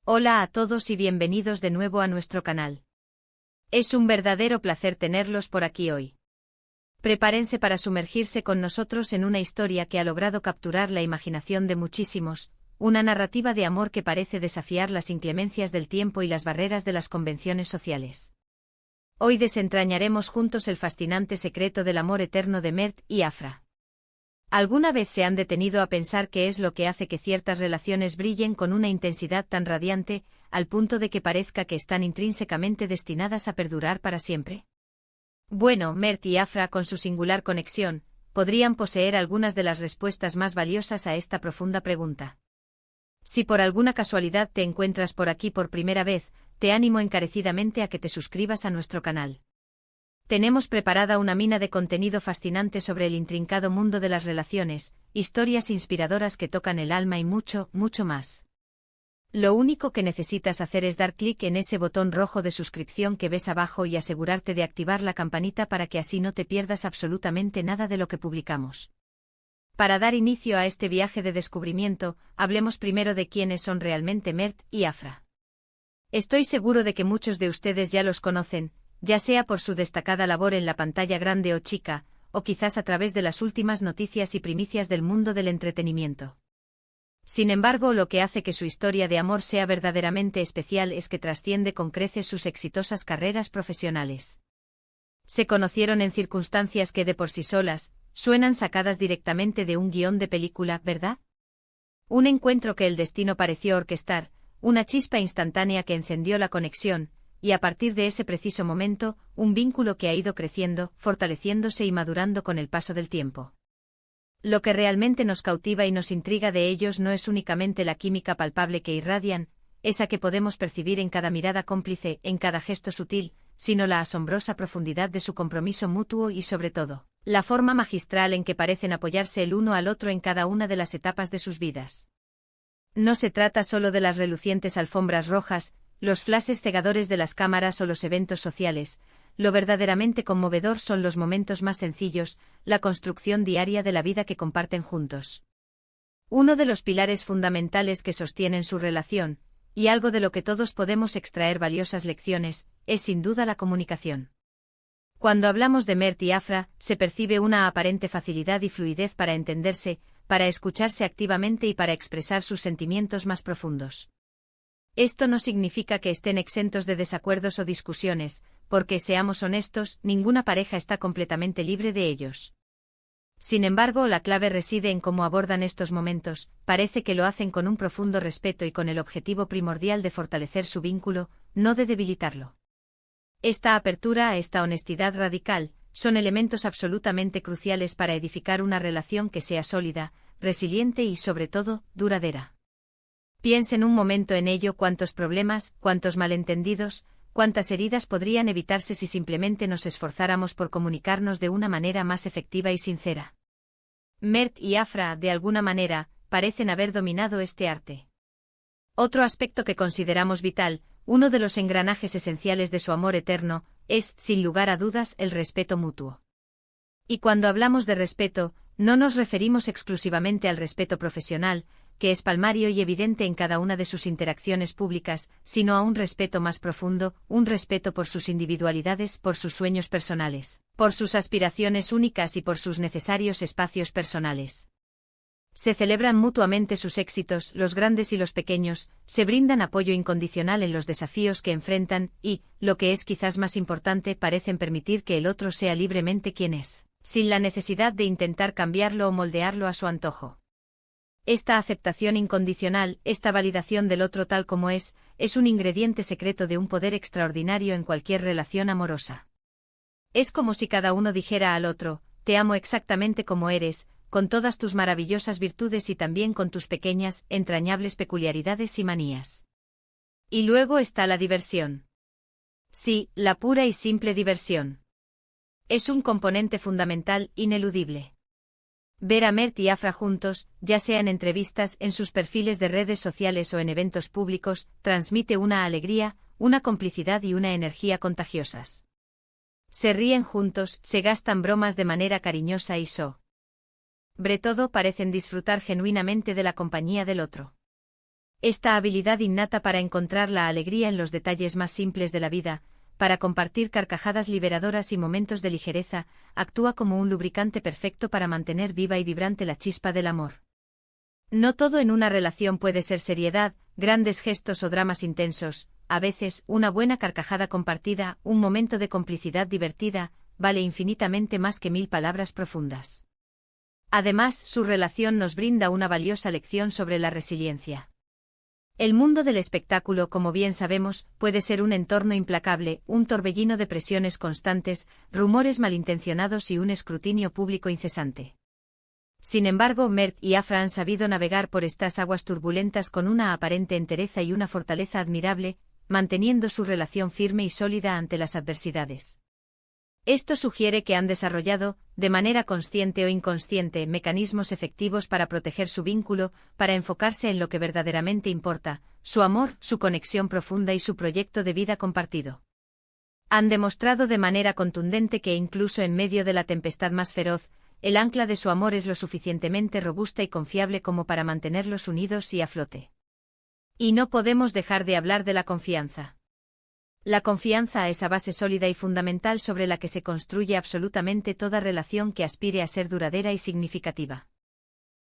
Hola a todos y bienvenidos de nuevo a nuestro canal. Es un verdadero placer tenerlos por aquí hoy. Prepárense para sumergirse con nosotros en una historia que ha logrado capturar la imaginación de muchísimos, una narrativa de amor que parece desafiar las inclemencias del tiempo y las barreras de las convenciones sociales. Hoy desentrañaremos juntos el fascinante secreto del amor eterno de Mert y Afra. ¿Alguna vez se han detenido a pensar qué es lo que hace que ciertas relaciones brillen con una intensidad tan radiante, al punto de que parezca que están intrínsecamente destinadas a perdurar para siempre? Bueno, Mert y Afra, con su singular conexión, podrían poseer algunas de las respuestas más valiosas a esta profunda pregunta. Si por alguna casualidad te encuentras por aquí por primera vez, te animo encarecidamente a que te suscribas a nuestro canal. Tenemos preparada una mina de contenido fascinante sobre el intrincado mundo de las relaciones, historias inspiradoras que tocan el alma y mucho, mucho más. Lo único que necesitas hacer es dar clic en ese botón rojo de suscripción que ves abajo y asegurarte de activar la campanita para que así no te pierdas absolutamente nada de lo que publicamos. Para dar inicio a este viaje de descubrimiento, hablemos primero de quiénes son realmente Mert y Afra. Estoy seguro de que muchos de ustedes ya los conocen, ya sea por su destacada labor en la pantalla grande o chica, o quizás a través de las últimas noticias y primicias del mundo del entretenimiento. Sin embargo, lo que hace que su historia de amor sea verdaderamente especial es que trasciende con creces sus exitosas carreras profesionales. Se conocieron en circunstancias que de por sí solas, suenan sacadas directamente de un guión de película, ¿verdad? Un encuentro que el destino pareció orquestar, una chispa instantánea que encendió la conexión, y a partir de ese preciso momento, un vínculo que ha ido creciendo, fortaleciéndose y madurando con el paso del tiempo. Lo que realmente nos cautiva y nos intriga de ellos no es únicamente la química palpable que irradian, esa que podemos percibir en cada mirada cómplice, en cada gesto sutil, sino la asombrosa profundidad de su compromiso mutuo y sobre todo, la forma magistral en que parecen apoyarse el uno al otro en cada una de las etapas de sus vidas. No se trata solo de las relucientes alfombras rojas, los flashes cegadores de las cámaras o los eventos sociales, lo verdaderamente conmovedor son los momentos más sencillos, la construcción diaria de la vida que comparten juntos. Uno de los pilares fundamentales que sostienen su relación, y algo de lo que todos podemos extraer valiosas lecciones, es sin duda la comunicación. Cuando hablamos de Mert y Afra, se percibe una aparente facilidad y fluidez para entenderse, para escucharse activamente y para expresar sus sentimientos más profundos. Esto no significa que estén exentos de desacuerdos o discusiones, porque, seamos honestos, ninguna pareja está completamente libre de ellos. Sin embargo, la clave reside en cómo abordan estos momentos, parece que lo hacen con un profundo respeto y con el objetivo primordial de fortalecer su vínculo, no de debilitarlo. Esta apertura, esta honestidad radical, son elementos absolutamente cruciales para edificar una relación que sea sólida, resiliente y, sobre todo, duradera. Piensen un momento en ello: cuántos problemas, cuántos malentendidos, cuántas heridas podrían evitarse si simplemente nos esforzáramos por comunicarnos de una manera más efectiva y sincera. Mert y Afra, de alguna manera, parecen haber dominado este arte. Otro aspecto que consideramos vital, uno de los engranajes esenciales de su amor eterno, es, sin lugar a dudas, el respeto mutuo. Y cuando hablamos de respeto, no nos referimos exclusivamente al respeto profesional, que es palmario y evidente en cada una de sus interacciones públicas, sino a un respeto más profundo, un respeto por sus individualidades, por sus sueños personales, por sus aspiraciones únicas y por sus necesarios espacios personales. Se celebran mutuamente sus éxitos, los grandes y los pequeños, se brindan apoyo incondicional en los desafíos que enfrentan y, lo que es quizás más importante, parecen permitir que el otro sea libremente quien es, sin la necesidad de intentar cambiarlo o moldearlo a su antojo. Esta aceptación incondicional, esta validación del otro tal como es un ingrediente secreto de un poder extraordinario en cualquier relación amorosa. Es como si cada uno dijera al otro: te amo exactamente como eres, con todas tus maravillosas virtudes y también con tus pequeñas, entrañables peculiaridades y manías. Y luego está la diversión. Sí, la pura y simple diversión. Es un componente fundamental, ineludible. Ver a Mert y Afra juntos, ya sea en entrevistas, en sus perfiles de redes sociales o en eventos públicos, transmite una alegría, una complicidad y una energía contagiosas. Se ríen juntos, se gastan bromas de manera cariñosa y sobre todo parecen disfrutar genuinamente de la compañía del otro. Esta habilidad innata para encontrar la alegría en los detalles más simples de la vida, para compartir carcajadas liberadoras y momentos de ligereza, actúa como un lubricante perfecto para mantener viva y vibrante la chispa del amor. No todo en una relación puede ser seriedad, grandes gestos o dramas intensos. A veces, una buena carcajada compartida, un momento de complicidad divertida, vale infinitamente más que 1000 palabras profundas. Además, su relación nos brinda una valiosa lección sobre la resiliencia. El mundo del espectáculo, como bien sabemos, puede ser un entorno implacable, un torbellino de presiones constantes, rumores malintencionados y un escrutinio público incesante. Sin embargo, Mert y Afra han sabido navegar por estas aguas turbulentas con una aparente entereza y una fortaleza admirable, manteniendo su relación firme y sólida ante las adversidades. Esto sugiere que han desarrollado, de manera consciente o inconsciente, mecanismos efectivos para proteger su vínculo, para enfocarse en lo que verdaderamente importa, su amor, su conexión profunda y su proyecto de vida compartido. Han demostrado de manera contundente que incluso en medio de la tempestad más feroz, el ancla de su amor es lo suficientemente robusta y confiable como para mantenerlos unidos y a flote. Y no podemos dejar de hablar de la confianza. La confianza es esa base sólida y fundamental sobre la que se construye absolutamente toda relación que aspire a ser duradera y significativa.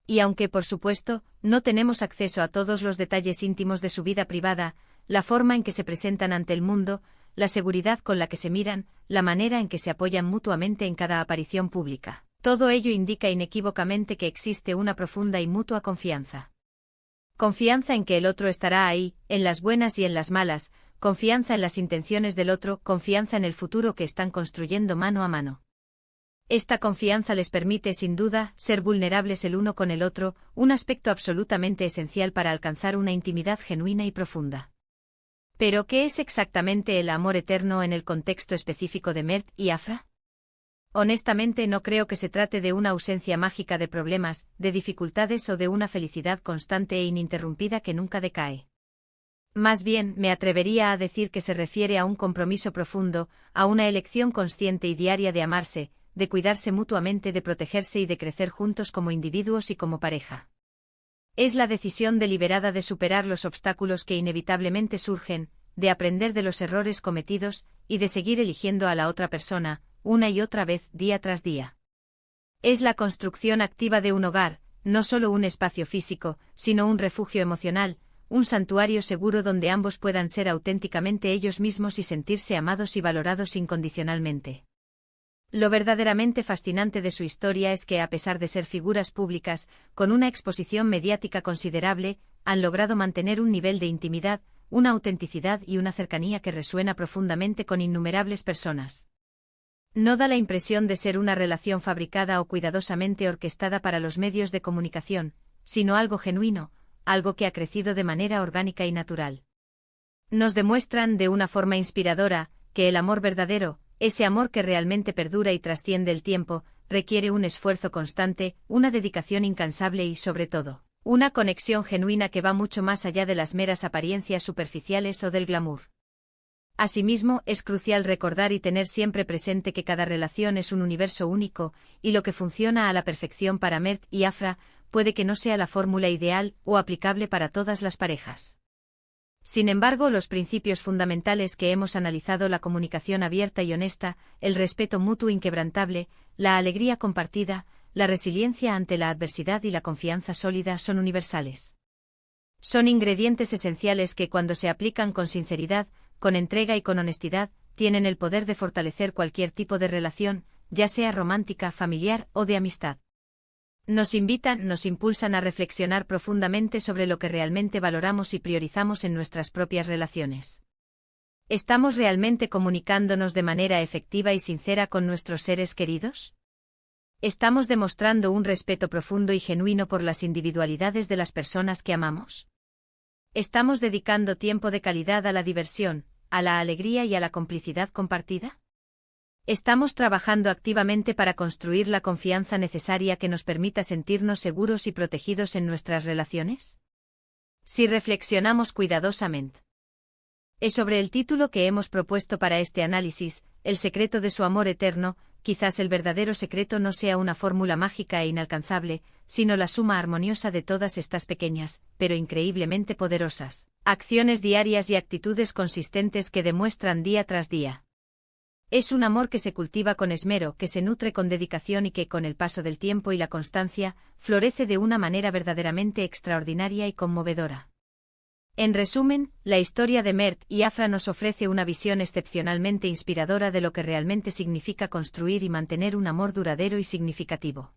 Y aunque, por supuesto, no tenemos acceso a todos los detalles íntimos de su vida privada, la forma en que se presentan ante el mundo, la seguridad con la que se miran, la manera en que se apoyan mutuamente en cada aparición pública, todo ello indica inequívocamente que existe una profunda y mutua confianza. Confianza en que el otro estará ahí, en las buenas y en las malas, confianza en las intenciones del otro, confianza en el futuro que están construyendo mano a mano. Esta confianza les permite, sin duda, ser vulnerables el uno con el otro, un aspecto absolutamente esencial para alcanzar una intimidad genuina y profunda. ¿Pero qué es exactamente el amor eterno en el contexto específico de Mert y Afra? Honestamente no creo que se trate de una ausencia mágica de problemas, de dificultades o de una felicidad constante e ininterrumpida que nunca decae. Más bien, me atrevería a decir que se refiere a un compromiso profundo, a una elección consciente y diaria de amarse, de cuidarse mutuamente, de protegerse y de crecer juntos como individuos y como pareja. Es la decisión deliberada de superar los obstáculos que inevitablemente surgen, de aprender de los errores cometidos, y de seguir eligiendo a la otra persona, una y otra vez, día tras día. Es la construcción activa de un hogar, no solo un espacio físico, sino un refugio emocional, un santuario seguro donde ambos puedan ser auténticamente ellos mismos y sentirse amados y valorados incondicionalmente. Lo verdaderamente fascinante de su historia es que, a pesar de ser figuras públicas, con una exposición mediática considerable, han logrado mantener un nivel de intimidad, una autenticidad y una cercanía que resuena profundamente con innumerables personas. No da la impresión de ser una relación fabricada o cuidadosamente orquestada para los medios de comunicación, sino algo genuino, algo que ha crecido de manera orgánica y natural. Nos demuestran de una forma inspiradora que el amor verdadero, ese amor que realmente perdura y trasciende el tiempo, requiere un esfuerzo constante, una dedicación incansable y, sobre todo, una conexión genuina que va mucho más allá de las meras apariencias superficiales o del glamour. Asimismo, es crucial recordar y tener siempre presente que cada relación es un universo único, y lo que funciona a la perfección para Mert y Afra puede que no sea la fórmula ideal o aplicable para todas las parejas. Sin embargo, los principios fundamentales que hemos analizado, la comunicación abierta y honesta, el respeto mutuo inquebrantable, la alegría compartida, la resiliencia ante la adversidad y la confianza sólida son universales. Son ingredientes esenciales que, cuando se aplican con sinceridad, con entrega y con honestidad, tienen el poder de fortalecer cualquier tipo de relación, ya sea romántica, familiar o de amistad. Nos impulsan a reflexionar profundamente sobre lo que realmente valoramos y priorizamos en nuestras propias relaciones. ¿Estamos realmente comunicándonos de manera efectiva y sincera con nuestros seres queridos? ¿Estamos demostrando un respeto profundo y genuino por las individualidades de las personas que amamos? ¿Estamos dedicando tiempo de calidad a la diversión, a la alegría y a la complicidad compartida? ¿Estamos trabajando activamente para construir la confianza necesaria que nos permita sentirnos seguros y protegidos en nuestras relaciones? Si reflexionamos cuidadosamente sobre el título que hemos propuesto para este análisis, El secreto de su amor eterno, quizás el verdadero secreto no sea una fórmula mágica e inalcanzable, sino la suma armoniosa de todas estas pequeñas, pero increíblemente poderosas, acciones diarias y actitudes consistentes que demuestran día tras día. Es un amor que se cultiva con esmero, que se nutre con dedicación y que, con el paso del tiempo y la constancia, florece de una manera verdaderamente extraordinaria y conmovedora. En resumen, la historia de Mert y Afra nos ofrece una visión excepcionalmente inspiradora de lo que realmente significa construir y mantener un amor duradero y significativo.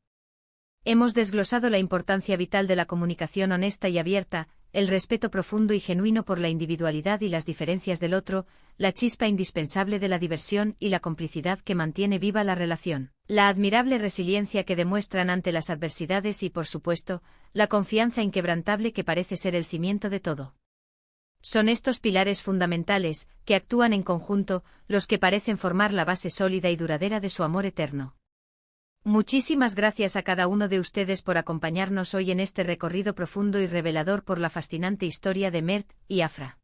Hemos desglosado la importancia vital de la comunicación honesta y abierta, el respeto profundo y genuino por la individualidad y las diferencias del otro, la chispa indispensable de la diversión y la complicidad que mantiene viva la relación, la admirable resiliencia que demuestran ante las adversidades y, por supuesto, la confianza inquebrantable que parece ser el cimiento de todo. Son estos pilares fundamentales, que actúan en conjunto, los que parecen formar la base sólida y duradera de su amor eterno. Muchísimas gracias a cada uno de ustedes por acompañarnos hoy en este recorrido profundo y revelador por la fascinante historia de Mert y Afra.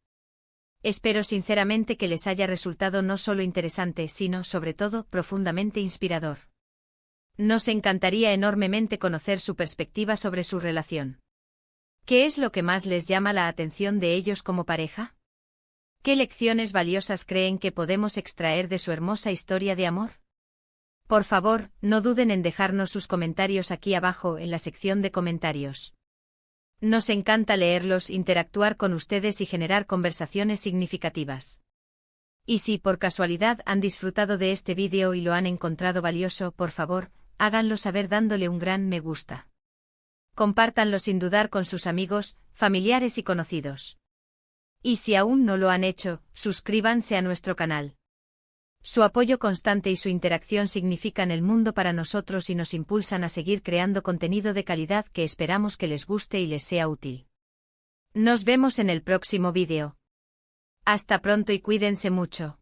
Espero sinceramente que les haya resultado no solo interesante, sino, sobre todo, profundamente inspirador. Nos encantaría enormemente conocer su perspectiva sobre su relación. ¿Qué es lo que más les llama la atención de ellos como pareja? ¿Qué lecciones valiosas creen que podemos extraer de su hermosa historia de amor? Por favor, no duden en dejarnos sus comentarios aquí abajo en la sección de comentarios. Nos encanta leerlos, interactuar con ustedes y generar conversaciones significativas. Y si por casualidad han disfrutado de este vídeo y lo han encontrado valioso, por favor, háganlo saber dándole un gran me gusta. Compártanlo sin dudar con sus amigos, familiares y conocidos. Y si aún no lo han hecho, suscríbanse a nuestro canal. Su apoyo constante y su interacción significan el mundo para nosotros y nos impulsan a seguir creando contenido de calidad que esperamos que les guste y les sea útil. Nos vemos en el próximo vídeo. Hasta pronto y cuídense mucho.